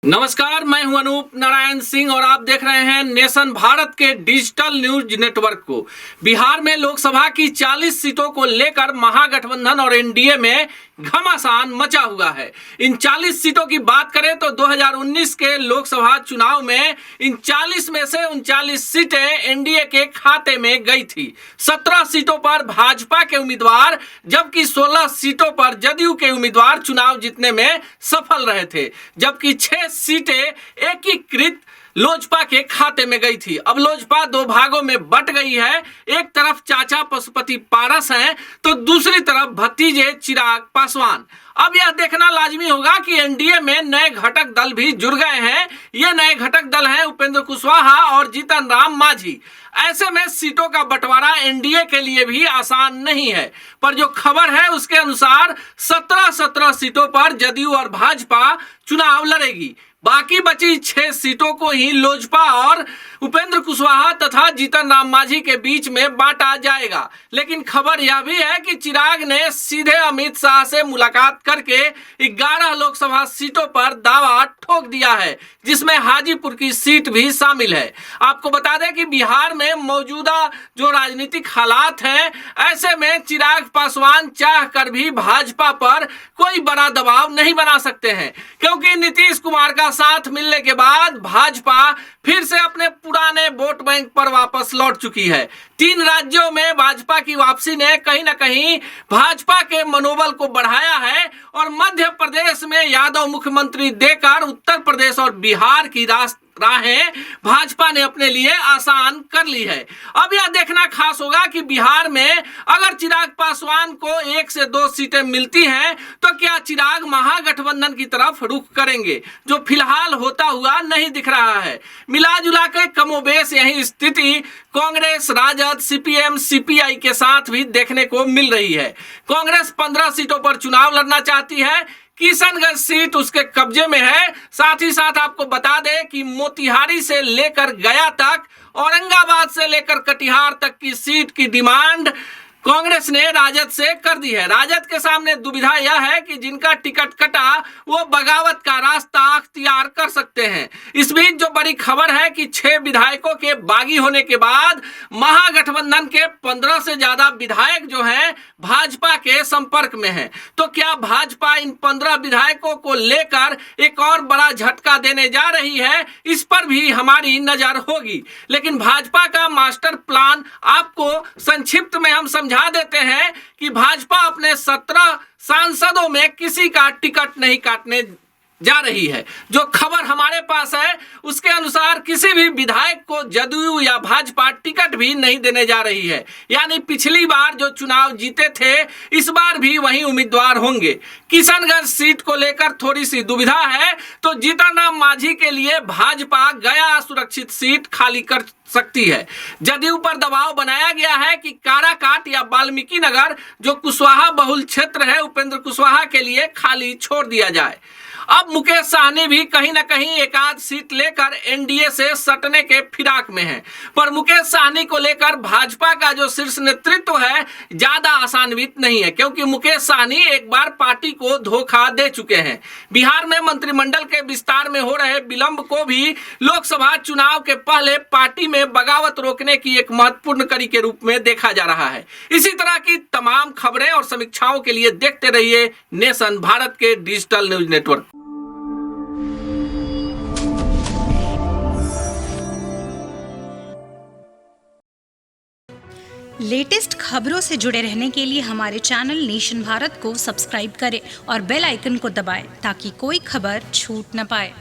नमस्कार, मैं हूं अनूप नारायण सिंह और आप देख रहे हैं नेशन भारत के डिजिटल न्यूज नेटवर्क को। बिहार में लोकसभा की 40 सीटों को लेकर महागठबंधन और एनडीए में घमासान मचा हुआ है। इन 40 सीटों की बात करें तो 2019 के लोकसभा चुनाव में इन 40 में से 39 सीटें एनडीए के खाते में गई थी। 17 सीटों पर भाजपा के उम्मीदवार जबकि 16 सीटों पर जदयू के उम्मीदवार चुनाव जीतने में सफल रहे थे, जबकि 6 सीटें एकीकृत लोजपा के खाते में गई थी। अब लोजपा दो भागों में बट गई है। एक तरफ चाचा पशुपति पारस हैं तो दूसरी तरफ भतीजे चिराग पासवान। अब यह देखना लाजमी होगा कि एनडीए में नए घटक दल भी जुड़ गए हैं। ये नए घटक दल हैं उपेंद्र कुशवाहा और जीतन राम मांझी। ऐसे में सीटों का बंटवारा एनडीए के लिए भी आसान नहीं है, पर जो खबर है उसके अनुसार 17 सीटों पर जदयू और भाजपा चुनाव लड़ेगी। बाकी बची 6 सीटों को ही लोजपा और उपेंद्र कुशवाहा तथा जीतन राम मांझी के बीच में बांटा जाएगा। लेकिन खबर यह भी है कि चिराग ने सीधे अमित शाह से मुलाकात करके 11 लोकसभा सीटों पर दावा ठोक दिया है, जिसमें हाजीपुर की सीट भी शामिल है। आपको बता दें कि बिहार में मौजूदा जो राजनीतिक हालात हैं, ऐसे में चिराग पासवान चाह कर भी भाजपा पर कोई बड़ा दबाव नहीं बना सकते हैं, क्योंकि नीतीश कुमार का साथ मिलने के बाद भाजपा फिर से अपने पुराने वोट बैंक पर वापस लौट चुकी है। 3 राज्यों में भाजपा की वापसी ने कहीं ना कहीं भाजपा के मनोबल को बढ़ाया है और मध्य प्रदेश में यादव मुख्यमंत्री देकर उत्तर प्रदेश और बिहार की राहें भाजपा ने अपने लिए आसान कर ली है। अब यह देखना खास होगा कि बिहार में अगर चिराग पासवान को 1 से 2 सीटें मिलती हैं तो क्या चिराग महागठबंधन की तरफ रुख करेंगे, जो फिलहाल होता हुआ नहीं दिख रहा है। मिला जुला के कमोबेश यही स्थिति कांग्रेस, राजद, सीपीएम, सीपीआई के साथ भी देखने को मिल रही है। कांग्रेस 15 सीटों पर चुनाव लड़ना चाहती है। किशनगंज सीट उसके कब्जे में है। साथ ही साथ आपको बता दें कि मोतिहारी से लेकर गया तक, औरंगाबाद से लेकर कटिहार तक की सीट की डिमांड कांग्रेस ने राजद से कर दी है। राजद के सामने दुविधा यह है कि जिनका टिकट कटा वो बगावत का रास्ता अख्तियार कर सकते हैं। इस बीच जो बड़ी खबर है कि 6 विधायकों के बागी होने के बाद महागठबंधन के 15 से ज्यादा विधायक जो हैं भाजपा के संपर्क में हैं। तो क्या भाजपा इन 15 विधायकों को लेकर एक और बड़ा झटका देने जा रही है, इस पर भी हमारी नजर होगी। लेकिन भाजपा का मास्टर प्लान आपको संक्षिप्त में हम समझा देते हैं कि भाजपा अपने 17 सांसदों में किसी का टिकट नहीं काटने जा रही है। जो खबर हमारे पास है उसके अनुसार किसी भी विधायक को जदयू या भाजपा टिकट भी नहीं देने जा रही है। यानी पिछली बार जो चुनाव जीते थे इस बार भी वही उम्मीदवार होंगे। किशनगंज सीट को लेकर थोड़ी सी दुविधा है, तो जीतन राम मांझी के लिए भाजपा गया सुरक्षित सीट खाली कर सकती है। जदयू पर दबाव बनाया गया है कि काराकाट या वाल्मीकि नगर जो कुशवाहा बहुल क्षेत्र है उपेंद्र कुशवाहा के लिए खाली छोड़ दिया जाए। अब मुकेश साहनी भी कहीं ना कहीं एक आध सीट लेकर एनडीए से सटने के फिराक में है, पर मुकेश साहनी को लेकर भाजपा का जो शीर्ष नेतृत्व है ज्यादा आशान्वित नहीं है, क्योंकि मुकेश साहनी एक बार पार्टी को धोखा दे चुके हैं। बिहार में मंत्रिमंडल के विस्तार में हो रहे विलंब को भी लोकसभा चुनाव के पहले पार्टी में बगावत रोकने की एक महत्वपूर्ण कड़ी के रूप में देखा जा रहा है। इसी तरह की तमाम खबरें और समीक्षाओं के लिए देखते रहिए नेशन भारत के डिजिटल न्यूज नेटवर्क। लेटेस्ट खबरों से जुड़े रहने के लिए हमारे चैनल नेशन भारत को सब्सक्राइब करें और बेल आइकन को दबाएं ताकि कोई खबर छूट न पाए।